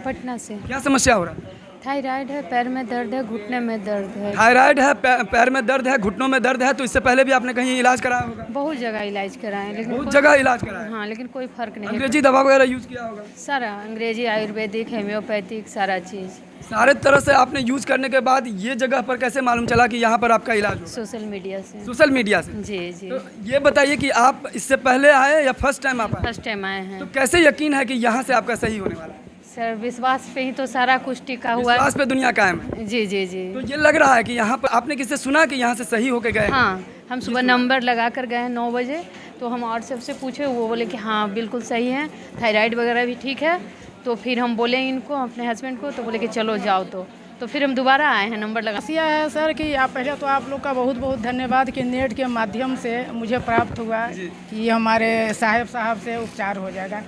पटना से। क्या समस्या हो रहा है? थायराइड है, पैर में दर्द है, घुटने में दर्द है। थायराइड है, पैर में दर्द है, घुटनों में दर्द है। तो इससे पहले भी आपने कहीं इलाज कराया होगा? बहुत जगह इलाज कराए लेकिन बहुत जगह इलाज कराया। हाँ, लेकिन कोई फर्क नहीं। अंग्रेजी दवा वगैरह यूज किया होगा? सारा अंग्रेजी, आयुर्वेदिक, होम्योपैथिक, सारा चीज़। सारे तरह से आपने यूज करने के बाद ये जगह पर कैसे मालूम चला कि यहाँ पर आपका इलाज हो? सोशल मीडिया से। सोशल मीडिया से। जी जी। तो ये बताइए कि आप इससे पहले आए या फर्स्ट टाइम आप आए? फर्स्ट टाइम आए हैं। तो कैसे यकीन है कि यहाँ से आपका सही होने वाला है? सर, विश्वास पे ही तो सारा कुछ टिका हुआ है। विश्वास पे दुनिया कायम है। जी जी जी। तो ये लग रहा है कि यहाँ पर आपने किससे सुना कि यहाँ से सही होके गए? हाँ, हम सुबह नंबर लगा कर गए 9 बजे, तो हम व्हाट्सएप से पूछे, वो बोले कि हाँ बिल्कुल सही है, थायराइड वगैरह भी ठीक है। तो फिर हम बोले इनको, अपने हस्बैंड को, तो बोले कि चलो जाओ। तो फिर हम दोबारा आए हैं नंबर लगा। समस्या है सर कि आप पहले तो आप लोग का बहुत बहुत धन्यवाद कि नेट के माध्यम से मुझे प्राप्त हुआ कि हमारे साहब से उपचार हो जाएगा।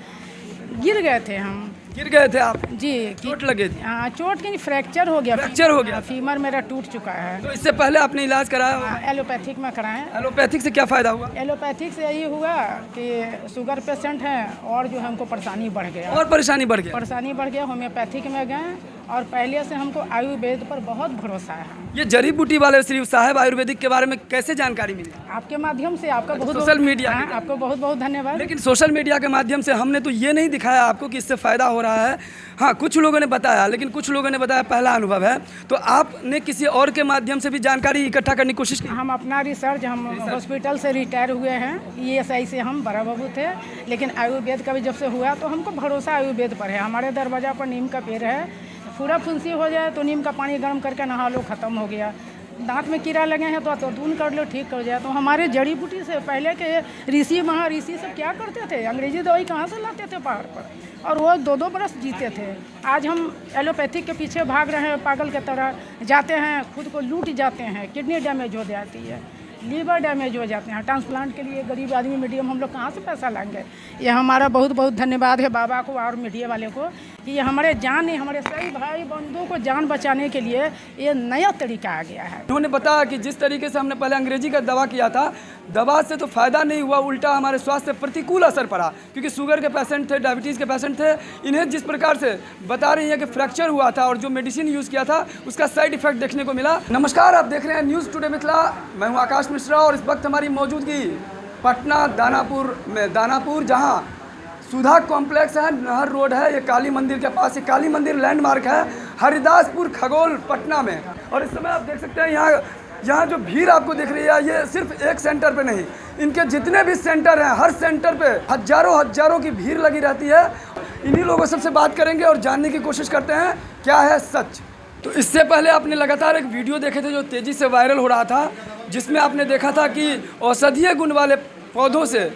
गिर गए थे हम। गिर गए थे आप? जी। चोट लगे थी? हाँ, चोट की फ्रैक्चर हो गया। फ्रैक्चर हो गया? फीमर मेरा टूट चुका है। तो इससे पहले आपने इलाज कराया होगा? एलोपैथिक में कराएं। एलोपैथिक से क्या फायदा हुआ? एलोपैथिक से यही हुआ कि शुगर पेशेंट हैं और जो हमको परेशानी बढ़ गया। और परेशानी बढ़ गया? परेशानी बढ़ गया। होम्योपैथिक में गए और पहले से हमको आयुर्वेद पर बहुत भरोसा है। ये जड़ी बूटी वाले श्री साहब आयुर्वेदिक के बारे में कैसे जानकारी मिली? आपके माध्यम से। आपका बहुत सोशल मीडिया। हाँ, आपको बहुत बहुत धन्यवाद। लेकिन सोशल मीडिया के माध्यम से हमने तो ये नहीं दिखाया आपको कि इससे फ़ायदा हो रहा है। हाँ, कुछ लोगों ने बताया, लेकिन कुछ लोगों ने बताया पहला अनुभव है। तो आपने किसी और के माध्यम से भी जानकारी इकट्ठा करने की कोशिश की? हम अपना रिसर्च, हम हॉस्पिटल से रिटायर हुए हैं, ESI से हम बड़ा बाबू थे, लेकिन आयुर्वेद का भी जब से हुआ तो हमको भरोसा आयुर्वेद पर है। हमारे दरवाज़ा पर नीम का पेड़ है, पूरा फुंसी हो जाए तो नीम का पानी गर्म करके नहा लो, ख़त्म हो गया। दांत में कीड़ा लगे हैं तो दून कर लो, ठीक कर जाए। तो हमारे जड़ी बूटी से पहले के ऋषि महाऋषि सब क्या करते थे? अंग्रेजी दवाई कहाँ से लाते थे पहाड़ पर, और वो 2-2 बरस जीते थे। आज हम एलोपैथिक के पीछे भाग रहे हैं पागल के तरह, जाते हैं खुद को लूट जाते हैं, किडनी डैमेज हो जाती है, लीवर डैमेज हो जाते हैं। ट्रांसप्लांट के लिए गरीब आदमी मीडियम हम लोग कहाँ से पैसा लाएंगे? ये हमारा बहुत बहुत धन्यवाद है बाबा को और मीडिया वाले को कि ये हमारे जान, हमारे सभी भाई बंधुओं को जान बचाने के लिए ये नया तरीका आ गया है। उन्होंने बताया कि जिस तरीके से हमने पहले अंग्रेजी का दवा किया था, दवा से तो फ़ायदा नहीं हुआ, उल्टा हमारे स्वास्थ्य पर प्रतिकूल असर पड़ा। क्योंकि शुगर के पेशेंट थे, डायबिटीज़ के पेशेंट थे, इन्हें जिस प्रकार से बता रही है कि फ्रैक्चर हुआ था और जो मेडिसिन यूज़ किया था उसका साइड इफेक्ट देखने को मिला। नमस्कार, आप देख रहे हैं न्यूज़ टुडे मिथिला। मैं हूँ आकाश मिश्रा और इस वक्त हमारी मौजूदगी पटना दानापुर जहाँ सुधा कॉम्प्लेक्स है, नहर रोड है, ये काली मंदिर के पास। ये काली मंदिर लैंडमार्क है हरिदासपुर खगोल पटना में। और इस समय आप देख सकते हैं यहाँ जो भीड़ आपको दिख रही है, ये सिर्फ एक सेंटर पे नहीं, इनके जितने भी सेंटर हैं, हर सेंटर पे हजारों की भीड़ लगी रहती है। इन्हीं लोगों सबसे बात करेंगे और जानने की कोशिश करते हैं क्या है सच। तो इससे पहले आपने लगातार एक वीडियो देखे थे जो तेज़ी से वायरल हो रहा था, जिसमें आपने देखा था कि औषधीय गुण वाले पौधों से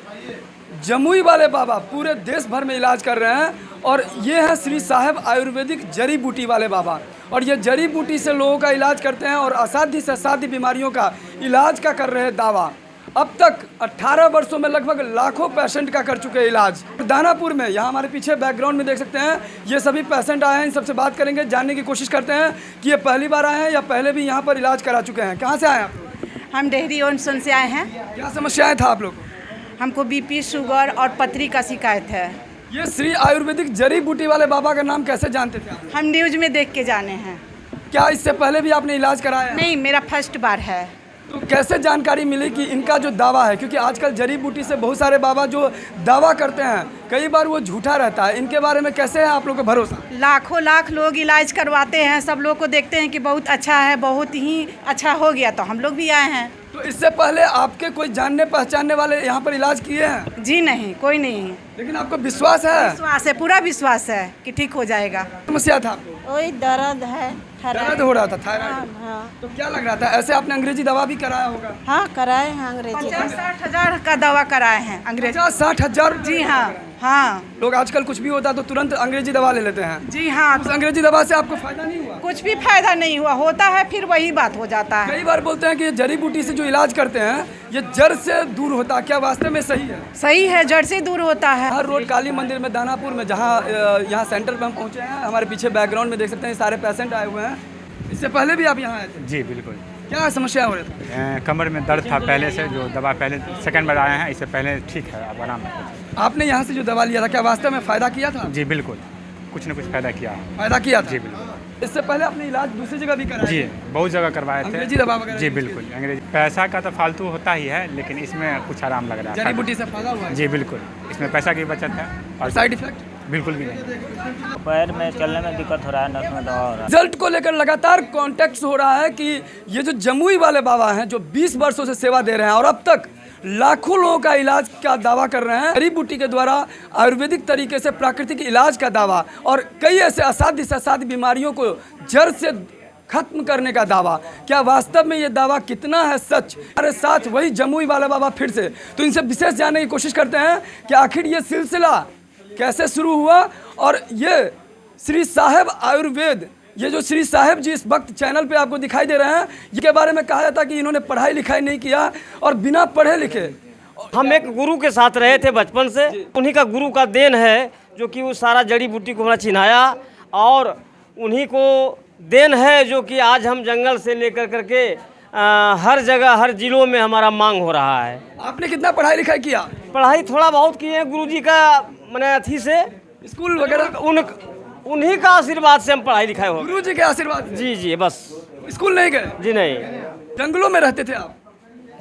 जमुई वाले बाबा पूरे देश भर में इलाज कर रहे हैं। और ये हैं श्री साहब आयुर्वेदिक जड़ी बूटी वाले बाबा, और ये जड़ी बूटी से लोगों का इलाज करते हैं और असाध्य से असाध्य बीमारियों का इलाज का कर रहे हैं दावा। अब तक 18 वर्षों में लगभग लाखों पेशेंट का कर चुके हैं इलाज। दानापुर में, यहाँ हमारे पीछे बैकग्राउंड में देख सकते हैं, ये सभी पेशेंट आए हैं। इन सबसे बात करेंगे, जानने की कोशिश करते हैं कि ये पहली बार आए हैं या पहले भी यहाँ पर इलाज करा चुके हैं। कहाँ से आए आप? हम डेहरी ओनसन से आए हैं। क्या समस्याएं था आप लोग को? हमको BP, शुगर और पथरी का शिकायत है। ये श्री आयुर्वेदिक जड़ी बूटी वाले बाबा का नाम कैसे जानते थे आप? हम न्यूज में देख के जाने हैं। क्या इससे पहले भी आपने इलाज कराया? नहीं, मेरा फर्स्ट बार है। तो कैसे जानकारी मिली कि इनका जो दावा है, क्योंकि आजकल जड़ी बूटी से बहुत सारे बाबा जो दावा करते हैं कई बार वो झूठा रहता है, इनके बारे में कैसे है आप लोगों को भरोसा? लाखों लाख लोग इलाज करवाते हैं, सब लोग को देखते हैं कि बहुत अच्छा है, बहुत ही अच्छा हो गया, तो हम लोग भी आए हैं। तो इससे पहले आपके कोई जानने पहचानने वाले यहाँ पर इलाज किए हैं? जी नहीं, कोई नहीं। लेकिन आपको विश्वास है? विश्वास है, पूरा विश्वास है कि ठीक हो जाएगा। समस्या था आपको? वही दर्द है, दर्द हो रहा था, थायराइड। हाँ तो क्या लग रहा था? ऐसे आपने अंग्रेजी दवा भी कराया होगा? हाँ कराए हैं अंग्रेजी। 50-60 हजार का दवा कराए हैं अंग्रेजी। 50-60 हजार? जी हाँ हाँ। लोग आजकल कुछ भी होता तो तुरंत अंग्रेजी दवा ले लेते हैं। जी हाँ। उस अंग्रेजी दवा से आपको फायदा नहीं हुआ? कुछ भी फायदा नहीं हुआ, होता है फिर वही बात हो जाता है। कई बार बोलते हैं कि ये जड़ी बूटी से जो इलाज करते हैं ये जड़ से दूर होता है, क्या वास्तव में सही है? सही है, जड़ से दूर होता है। हर रोड काली मंदिर में दानापुर में, जहाँ यहाँ सेंटर पे हम पहुँचे हैं, हमारे पीछे बैकग्राउंड में देख सकते हैं सारे पेशेंट आए हुए हैं। इससे पहले भी आप यहाँ आए थे? जी बिल्कुल। क्या समस्या हो रही थी? कमर में दर्द था पहले से, जो दवा पहले सेकंड बार आए हैं, इससे पहले ठीक है, अब आराम है। आपने यहाँ से जो दवा लिया था क्या वास्तव में फ़ायदा किया था? जी बिल्कुल। कुछ न कुछ फ़ायदा किया। फायदा किया था? जी बिल्कुल। इससे पहले आपने इलाज दूसरी जगह भी कराया? जी बहुत जगह करवाए थे। अंग्रेजी दवा वगैरह? जी बिल्कुल अंग्रेजी। पैसा का तो फालतू होता ही है, लेकिन इसमें कुछ आराम लग रहा है। जड़ी बूटी से फायदा हुआ है? जी बिल्कुल, इसमें पैसा की बचत है और साइड इफेक्ट बिल्कुल भी नहीं। पैर में चलने में दिक्कत हो रहा है, नस में दवा हो रहा है। रिजल्ट को लेकर लगातार कॉन्टेक्ट हो रहा है कि ये जो जमुई वाले बाबा हैं जो 20 वर्षों से सेवा दे रहे हैं और अब तक लाखों लोगों का इलाज का दावा कर रहे हैं, जड़ी बूटी के द्वारा आयुर्वेदिक तरीके से प्राकृतिक इलाज का दावा और कई ऐसे असाध्य से असाध्य बीमारियों को जड़ से खत्म करने का दावा। क्या वास्तव में ये दावा कितना है सच? हमारे साथ वही जमुई वाला बाबा फिर से, तो इनसे विशेष जानने की कोशिश करते हैं कि आखिर ये सिलसिला कैसे शुरू हुआ और ये श्री साहेब आयुर्वेद, ये जो श्री साहेब जी इस वक्त चैनल पे आपको दिखाई दे रहे हैं, इसके बारे में कहा जाता है कि इन्होंने पढ़ाई लिखाई नहीं किया और बिना पढ़े लिखे। हम एक गुरु के साथ रहे थे बचपन से, उन्हीं का गुरु का देन है जो कि वो सारा जड़ी बूटी को हमारा चिन्हाया और उन्हीं को देन है जो कि आज हम जंगल से लेकर करके हर जगह हर जिलों में हमारा मांग हो रहा है। आपने कितना पढ़ाई लिखाई किया? पढ़ाई थोड़ा बहुत किए हैं गुरुजी का मैंने अथी से, स्कूल वगैरह? उन्हीं का आशीर्वाद से हम पढ़ाई लिखाई हो। गुरु जी के आशीर्वाद? जी जी बस। स्कूल नहीं गए? जी नहीं। जंगलों में रहते थे आप?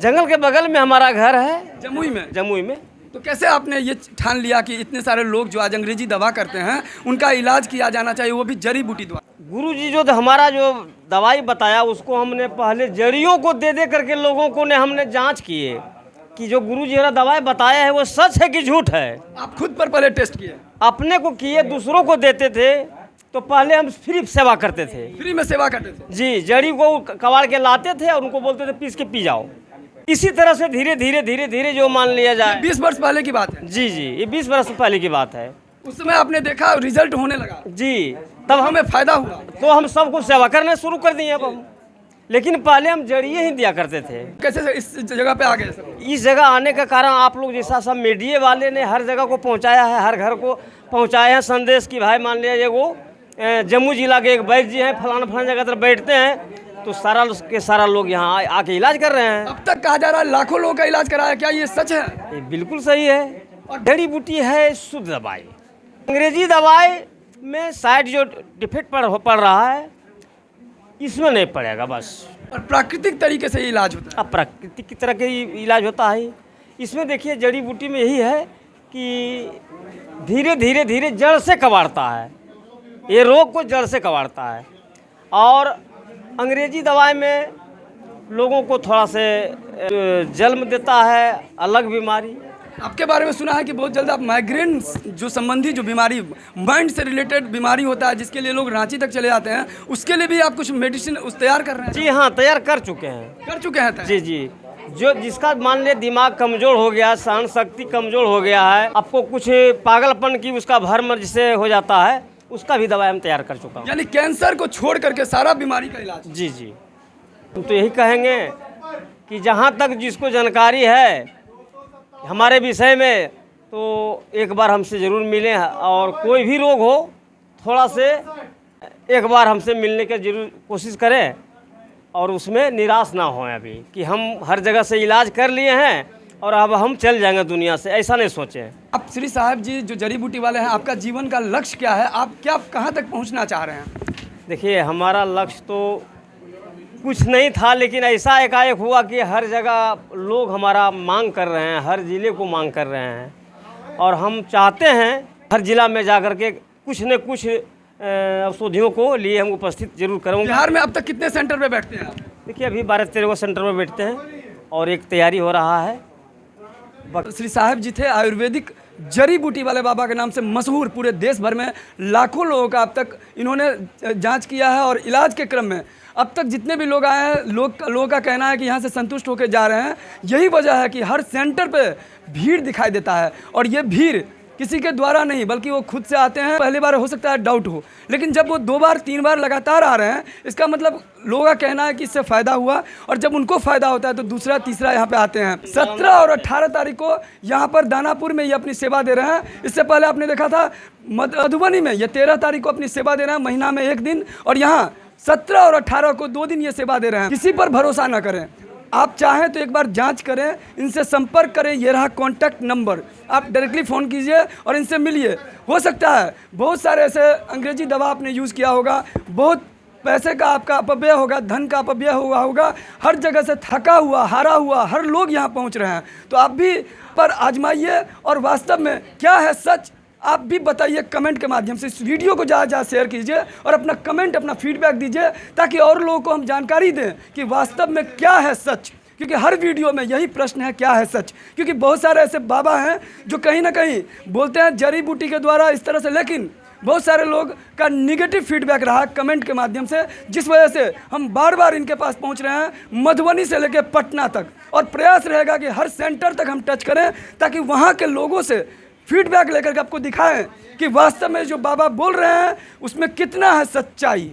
जंगल के बगल में हमारा घर है जमुई में? जमुई में। तो कैसे आपने ये ठान लिया कि इतने सारे लोग जो आज अंग्रेजी दवा करते हैं उनका इलाज किया जाना चाहिए, वो भी जड़ी बूटी द्वारा? गुरुजी जो हमारा जो दवाई बताया उसको हमने पहले जड़ियों को दे दे करके लोगों को ने हमने जांच किए कि जो गुरुजी ने दवाई बताया है वो सच है कि झूठ है। आप खुद पर पहले टेस्ट किए? अपने को किए, दूसरों को देते थे। तो पहले हम फ्री सेवा करते थे। फ्री में सेवा करते थे? जी, जड़ी को कबाड़ के लाते थे और उनको बोलते थे पीस के पी जाओ। इसी तरह से धीरे धीरे धीरे धीरे जो मान लिया जाए। 20 वर्ष पहले की बात है? जी जी, ये 20 वर्ष पहले की बात है। उस समय आपने देखा रिजल्ट होने लगा? जी, तब हमें फायदा हुआ तो हम सबको सेवा करना शुरू कर दिए अब हम। लेकिन पहले हम जड़िए ही दिया करते थे। कैसे इस जगह पे आ गए सर? इस जगह आने का कारण आप लोग जैसा सब मीडिया वाले ने हर जगह को पहुंचाया है, हर घर को पहुंचाया है संदेश कि भाई मान लिया वो जम्मू जिला के एक वैद्य जी हैं, फलाना जगह पर बैठते हैं तो सारा लोग यहाँ आके इलाज कर रहे हैं। अब तक कहा जा रहा है लाखों लोगों का इलाज कराया, क्या ये सच है? ये बिल्कुल सही है। जड़ी बूटी है शुद्ध दवाई। अंग्रेजी दवाई में साइड जो डिफेक्ट पड़ रहा है इसमें नहीं पड़ेगा बस। और प्राकृतिक तरीके से इलाज होता है? अब प्राकृतिक की तरह के इलाज होता है। इसमें देखिए जड़ी बूटी में यही है कि धीरे धीरे धीरे जड़ से कबाड़ता है, ये रोग को जड़ से कबाड़ता है। और अंग्रेजी दवाई में लोगों को थोड़ा से जन्म देता है अलग बीमारी। आपके बारे में सुना है कि बहुत जल्द आप माइग्रेन जो संबंधी जो बीमारी माइंड से रिलेटेड बीमारी होता है जिसके लिए लोग रांची तक चले जाते हैं, उसके लिए भी आप कुछ मेडिसिन तैयार कर रहे हैं? जी हाँ, तैयार कर चुके हैं। कर चुके हैं? जी जी, जो जिसका मान ले दिमाग कमज़ोर हो गया, सहन शक्ति कमज़ोर हो गया है, आपको कुछ पागलपन की उसका भ्रम जिससे हो जाता है, उसका भी दवाई हम तैयार कर चुका हूँ। यानी कैंसर को छोड़ करके सारा बीमारी का इलाज? जी जी, हम तो यही कहेंगे कि जहाँ तक जिसको जानकारी है हमारे विषय में तो एक बार हमसे ज़रूर मिलें और कोई भी रोग हो थोड़ा से एक बार हमसे मिलने की जरूर कोशिश करें और उसमें निराश ना हों अभी कि हम हर जगह से इलाज कर लिए हैं और अब हम चल जाएंगे दुनिया से, ऐसा नहीं सोचें। आप श्री साहब जी जो जड़ी बूटी वाले हैं, आपका जीवन का लक्ष्य क्या है? आप कहाँ तक पहुँचना चाह रहे हैं? देखिए हमारा लक्ष्य तो कुछ नहीं था, लेकिन ऐसा एकाएक हुआ कि हर जगह लोग हमारा मांग कर रहे हैं, हर ज़िले को मांग कर रहे हैं और हम चाहते हैं हर ज़िला में जाकर के कुछ न कुछ औषधियों को लिए हम उपस्थित जरूर करूँगा। बिहार में अब तक कितने सेंटर पे बैठते हैं आप? देखिए अभी 12-13 सेंटर में बैठते हैं और एक तैयारी हो रहा है। श्री साहब जी थे आयुर्वेदिक जड़ी बूटी वाले बाबा के नाम से मशहूर, पूरे देश भर में लाखों लोगों का अब तक इन्होंने जांच किया है और इलाज के क्रम में अब तक जितने भी लोग आए हैं लोगों का कहना है कि यहाँ से संतुष्ट होकर जा रहे हैं। यही वजह है कि हर सेंटर पे भीड़ दिखाई देता है और ये भीड़ किसी के द्वारा नहीं बल्कि वो खुद से आते हैं। पहली बार हो सकता है डाउट हो, लेकिन जब वो 2 बार 3 बार लगातार आ रहे हैं इसका मतलब लोगों का कहना है कि इससे फ़ायदा हुआ और जब उनको फ़ायदा होता है तो दूसरा तीसरा यहाँ पे आते हैं। 17 और 18 तारीख को यहाँ पर दानापुर में ये अपनी सेवा दे रहे हैं। इससे पहले आपने देखा था मधुबनी में ये 13 तारीख को अपनी सेवा दे रहे हैं, महीना में 1 दिन, और यहाँ 17 और 18 को 2 दिन ये सेवा दे रहे हैं। किसी पर भरोसा ना करें, आप चाहें तो एक बार जांच करें, इनसे संपर्क करें। ये रहा कॉन्टैक्ट नंबर, आप डायरेक्टली फ़ोन कीजिए और इनसे मिलिए। हो सकता है बहुत सारे ऐसे अंग्रेजी दवा आपने यूज़ किया होगा, बहुत पैसे का आपका अपव्यय होगा, धन का अपव्यय हुआ होगा, हर जगह से थका हुआ, हारा हुआ हर लोग यहाँ पहुँच रहे हैं। तो आप भी पर आजमाइए और वास्तव में क्या है सच आप भी बताइए कमेंट के माध्यम से। इस वीडियो को ज़्यादा ज़्यादा शेयर कीजिए और अपना कमेंट, अपना फीडबैक दीजिए ताकि और लोगों को हम जानकारी दें कि वास्तव में क्या है सच। क्योंकि हर वीडियो में यही प्रश्न है, क्या है सच। क्योंकि बहुत सारे ऐसे बाबा हैं जो कहीं ना कहीं बोलते हैं जड़ी बूटी के द्वारा इस तरह से, लेकिन बहुत सारे लोग का निगेटिव फीडबैक रहा कमेंट के माध्यम से, जिस वजह से हम बार बार इनके पास पहुंच रहे हैं, मधुबनी से लेकर पटना तक। और प्रयास रहेगा कि हर सेंटर तक हम टच करें ताकि वहाँ के लोगों से फीडबैक लेकर के आपको दिखाएं कि वास्तव में जो बाबा बोल रहे हैं उसमें कितना है सच्चाई।